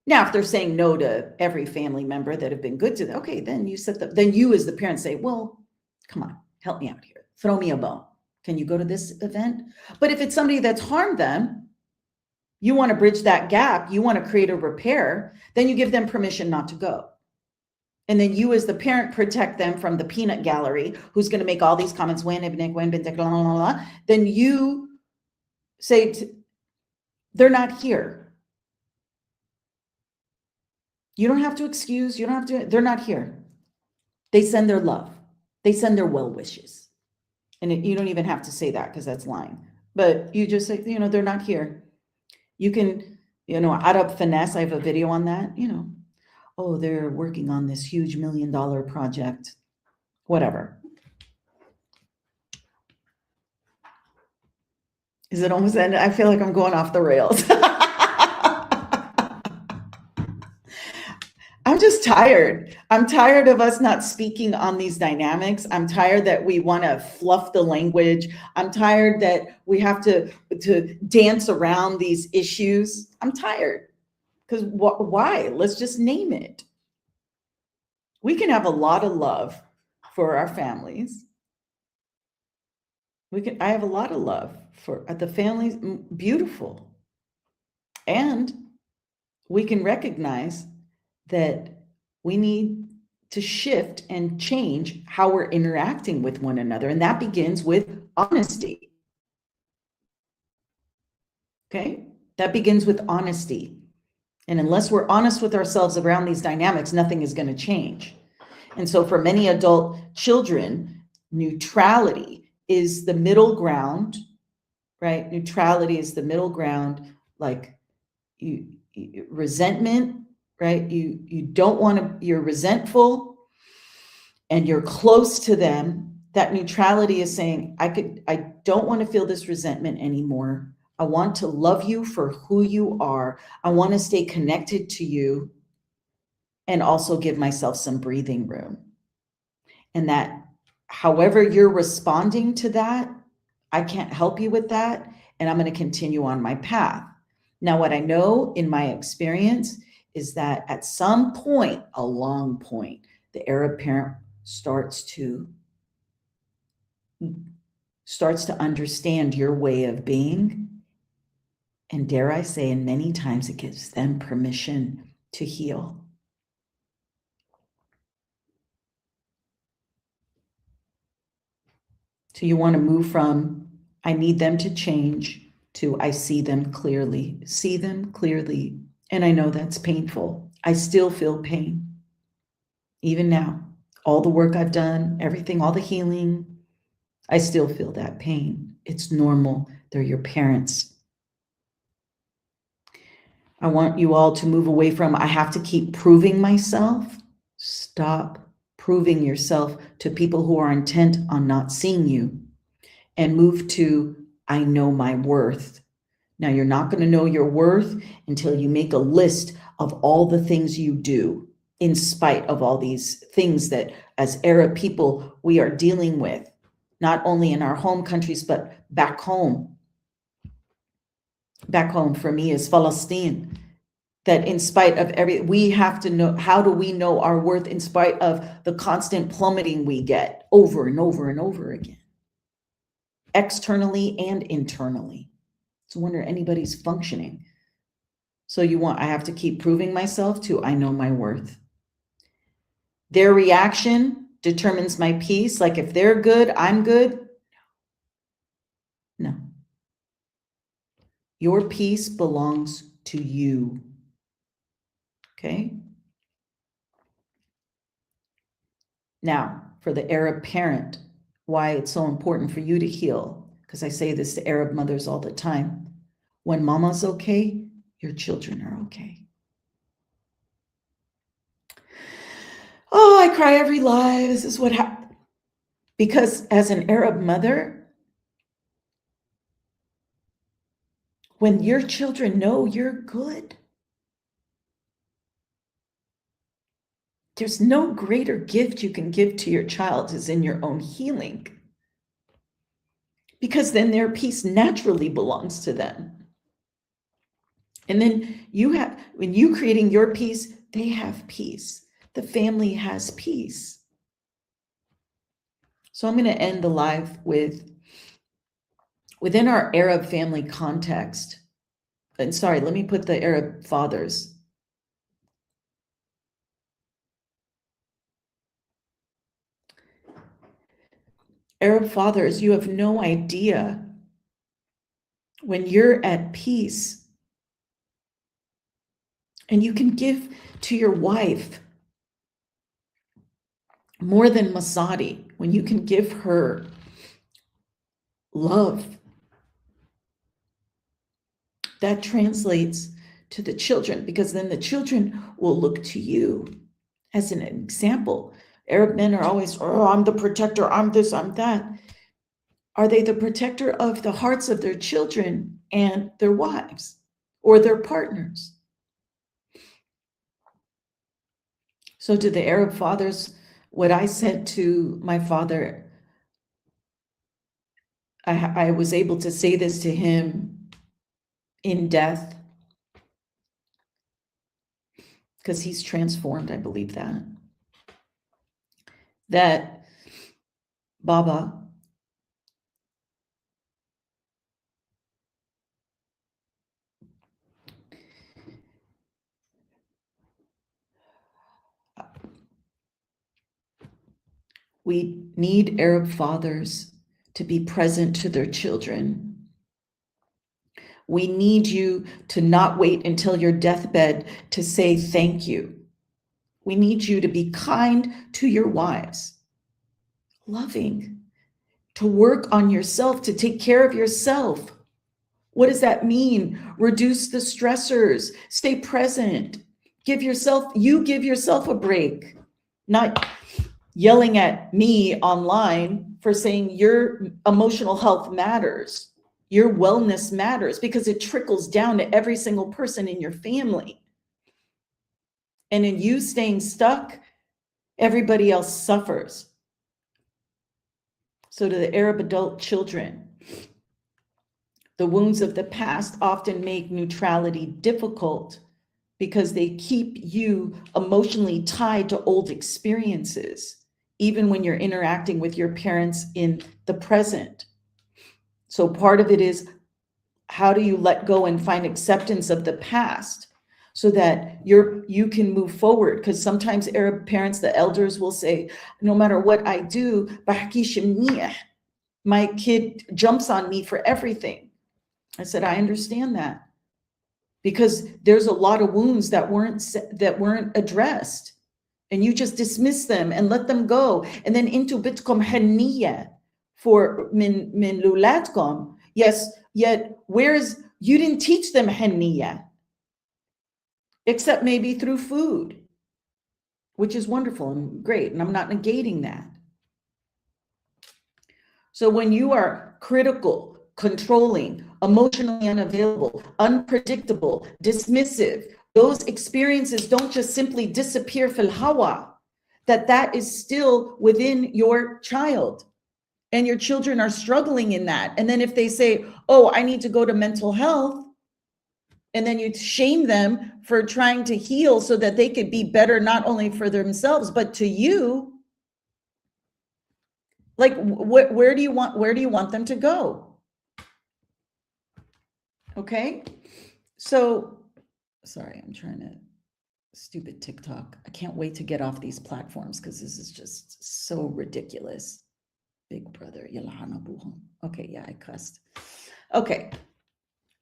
Now, if they're saying no to every family member that have been good to them, okay, then you as the parent say, well, come on, help me out here. Throw me a bone. Can you go to this event? But if it's somebody that's harmed them, you want to bridge that gap, you want to create a repair, then you give them permission not to go. And then you as the parent protect them from the peanut gallery who's going to make all these comments, then you say, they're not here. You don't have to excuse, you don't have to, they're not here. They send their love. They send their well wishes. And you don't even have to say that because that's lying. But you just say, they're not here. You can, Arab finesse, I have a video on that, oh, they're working on this huge $1 million project, whatever. Is it almost ended? I feel like I'm going off the rails. I'm just tired. I'm tired of us not speaking on these dynamics. I'm tired that we want to fluff the language. I'm tired that we have to dance around these issues. I'm tired. Because why? Let's just name it. We can have a lot of love for our families. I have a lot of love for the families, beautiful. And we can recognize that we need to shift and change how we're interacting with one another. And that begins with honesty. Okay? That begins with honesty. And unless we're honest with ourselves around these dynamics, nothing is going to change. And so for many adult children, neutrality is the middle ground, right? Neutrality is the middle ground, like resentment, right? You don't want to, you're resentful and you're close to them. That neutrality is saying, I don't want to feel this resentment anymore. I want to love you for who you are. I want to stay connected to you and also give myself some breathing room. And that however you're responding to that, I can't help you with that. And I'm going to continue on my path. Now, what I know in my experience is that at some point, a long point, the Arab parent starts to understand your way of being. And dare I say, and many times it gives them permission to heal. So you want to move from, I need them to change, to I see them clearly. See them clearly. And I know that's painful. I still feel pain. Even now, all the work I've done, everything, all the healing, I still feel that pain. It's normal. They're your parents. I want you all to move away from, I have to keep proving myself. Stop proving yourself to people who are intent on not seeing you, and move to, I know my worth. Now, you're not going to know your worth until you make a list of all the things you do in spite of all these things that as Arab people we are dealing with, not only in our home countries, but back home. Back home for me is Palestine. That in spite of we have to know, how do we know our worth in spite of the constant plummeting we get over and over and over again, externally and internally? It's a wonder anybody's functioning. So I have to keep proving myself to, I know my worth. Their reaction determines my peace. Like if they're good, I'm good. No. Your peace belongs to you. Okay. Now, for the Arab parent, why it's so important for you to heal, because I say this to Arab mothers all the time. When mama's okay, your children are okay. oh, I cry every live. This is what happened. Because as an Arab mother, when your children know you're good, there's no greater gift you can give to your child is in your own healing. Because then their peace naturally belongs to them. And then when you creating your peace, they have peace. The family has peace. So I'm going to end the live with, within our Arab family context, and sorry, let me put the Arab fathers. Arab fathers, you have no idea when you're at peace and you can give to your wife more than Masadi, when you can give her love, that translates to the children, because then the children will look to you as an example. Arab men are always, oh, I'm the protector, I'm this, I'm that. Are they the protector of the hearts of their children and their wives or their partners? So to the Arab fathers, what I said to my father, I was able to say this to him in death, because he's transformed, I believe that Baba, we need Arab fathers to be present to their children. We need you to not wait until your deathbed to say thank you. We need you to be kind to your wives, loving, to work on yourself, to take care of yourself. What does that mean? Reduce the stressors, stay present, give yourself a break, not yelling at me online for saying your emotional health matters. Your wellness matters, because it trickles down to every single person in your family. And in you staying stuck, everybody else suffers. So to the Arab adult children, the wounds of the past often make neutrality difficult because they keep you emotionally tied to old experiences, even when you're interacting with your parents in the present. So part of it is, how do you let go and find acceptance of the past so that you can move forward? Because sometimes Arab parents, the elders, will say, no matter what I do, my kid jumps on me for everything. I said, I understand that, because there's a lot of wounds that weren't addressed, and you just dismiss them and let them go. And then into bitkom haniya for min lulatkom. Yes, yet you didn't teach them haniya, except maybe through food, which is wonderful and great, and I'm not negating that. So when you are critical, controlling, emotionally unavailable, unpredictable, dismissive, those experiences don't just simply disappear fil hawa, that is still within your child, and your children are struggling in that. And then if they say, oh, I need to go to mental health, and then you shame them for trying to heal so that they could be better, not only for themselves, but to you. Like, where do you want them to go? Okay. So, sorry, I'm trying to, stupid TikTok. I can't wait to get off these platforms, because this is just so ridiculous. Big brother, Yalhana Buham. Okay, yeah, I cussed. Okay.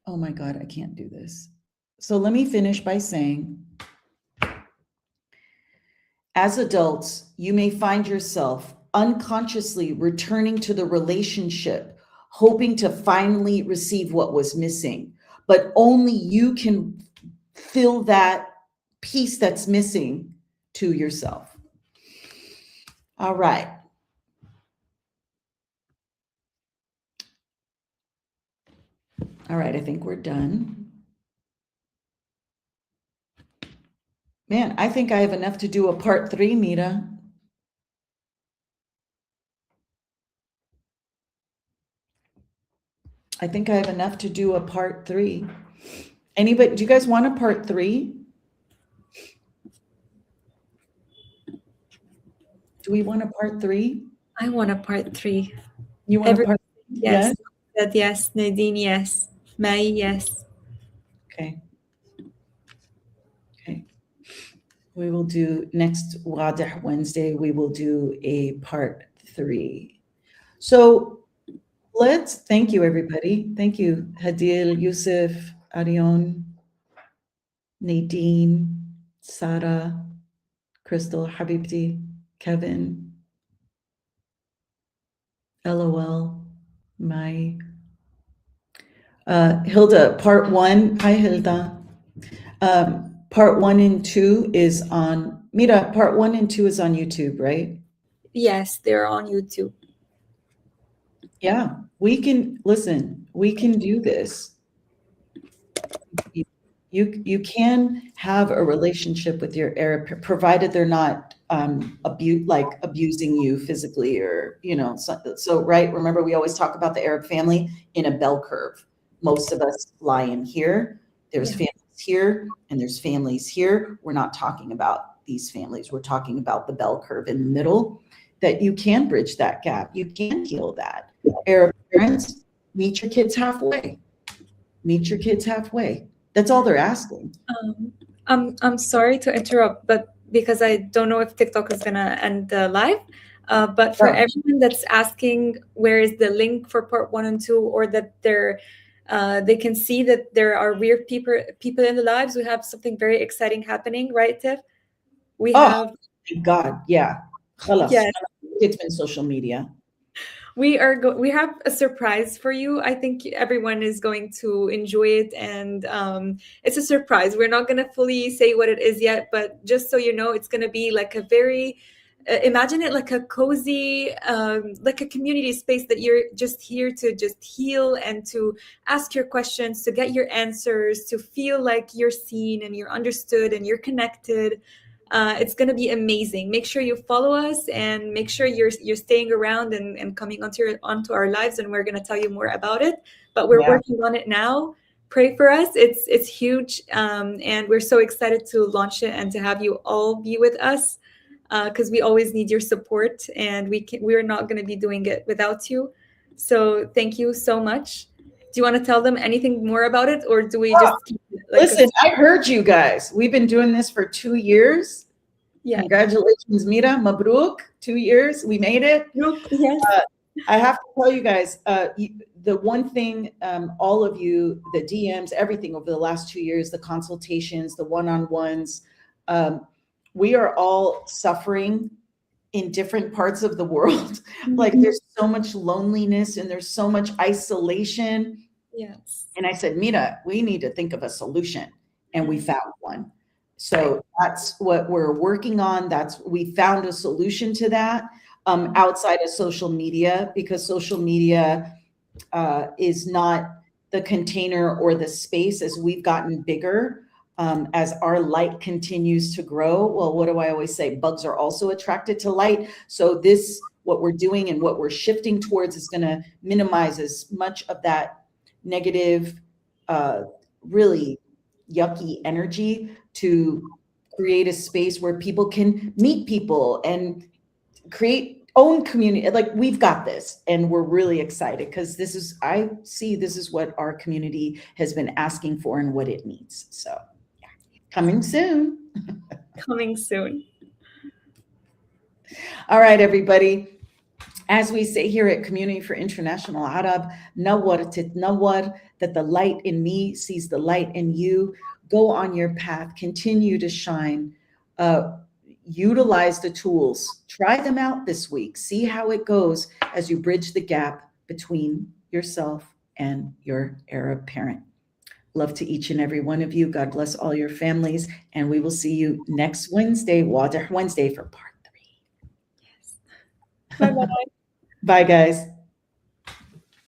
Oh my God, I can't do this. So let me finish by saying, as adults, you may find yourself unconsciously returning to the relationship, hoping to finally receive what was missing, but only you can fill that piece that's missing to yourself. All right. All right, I think we're done. Man, I think I have enough to do a part 3, Mira. I think I have enough to do a part 3. Anybody, do you guys want a part 3? Do we want a part 3? I want a part 3. You want a part 3? Yes. Said yes. Nadine, yes. May, yes. Okay. Okay. We will do next Wadih Wednesday, we will do a part 3. So let's, thank you, everybody. Thank you, Hadil, Yusuf, Arion, Nadine, Sarah, Crystal, Habibti, Kevin, LOL, Mai, Hilda, part 1. Hi, Hilda. Part 1 and 2 is on, Mira, part 1 and 2 is on YouTube, right? Yes, they're on YouTube. Yeah, we can, listen, we can do this. You can have a relationship with your Arab, provided they're not abusing you physically, or, you know, so right, remember we always talk about the Arab family in a bell curve. Most of us lie in here, there's families here, and there's families here. We're not talking about these families, we're talking about the bell curve in the middle, that you can bridge that gap, you can heal that. Arab parents, meet your kids halfway. Meet your kids halfway. That's all they're asking. I'm sorry to interrupt, but because I don't know if TikTok is gonna end the live, but for everyone that's asking where is the link for part 1 and 2, or that they can see that there are weird people in the lives, we have something very exciting happening, right, Tiff? We have. God, yeah. Yes. It's been social media. We have a surprise for you. I think everyone is going to enjoy it, and it's a surprise. We're not going to fully say what it is yet, but just so you know, it's going to be like a very imagine it like a cozy, like a community space that you're just here to just heal and to ask your questions, to get your answers, to feel like you're seen and you're understood and you're connected. It's going to be amazing. Make sure you follow us, and make sure you're staying around and coming onto our lives, and we're going to tell you more about it. But we're working on it now. Pray for us. It's huge, and we're so excited to launch it and to have you all be with us, because we always need your support, and we're not going to be doing it without you. So thank you so much. Do you want to tell them anything more about it, or do we just keep it like listen, I heard you guys. We've been doing this for 2 years. Yeah. Congratulations, Mira. Mabruk. 2 years. We made it. Yes. I have to tell you guys, the one thing, all of you, the DMs, everything over the last 2 years, the consultations, the one-on-ones, we are all suffering in different parts of the world. Like there's so much loneliness and there's so much isolation. Yes. And I said, Mira, we need to think of a solution. And we found one. So that's what we're working on. We found a solution to that outside of social media, because social media is not the container or the space. As we've gotten bigger, as our light continues to grow, well, what do I always say? Bugs are also attracted to light. So what we're doing and what we're shifting towards is going to minimize as much of that negative, really yucky energy, to create a space where people can meet people and create own community. Like we've got this, and we're really excited because this is what our community has been asking for and what it needs. So yeah, coming soon. Coming soon. All right, everybody. As we say here at Community for International Arab, nawar titnawar, that the light in me sees the light in you. Go on your path, continue to shine, utilize the tools, try them out this week, see how it goes as you bridge the gap between yourself and your Arab parent. Love to each and every one of you. God bless all your families, and we will see you next Wednesday, Wadih Wednesday, for part 3. Yes. Bye bye. Bye, guys.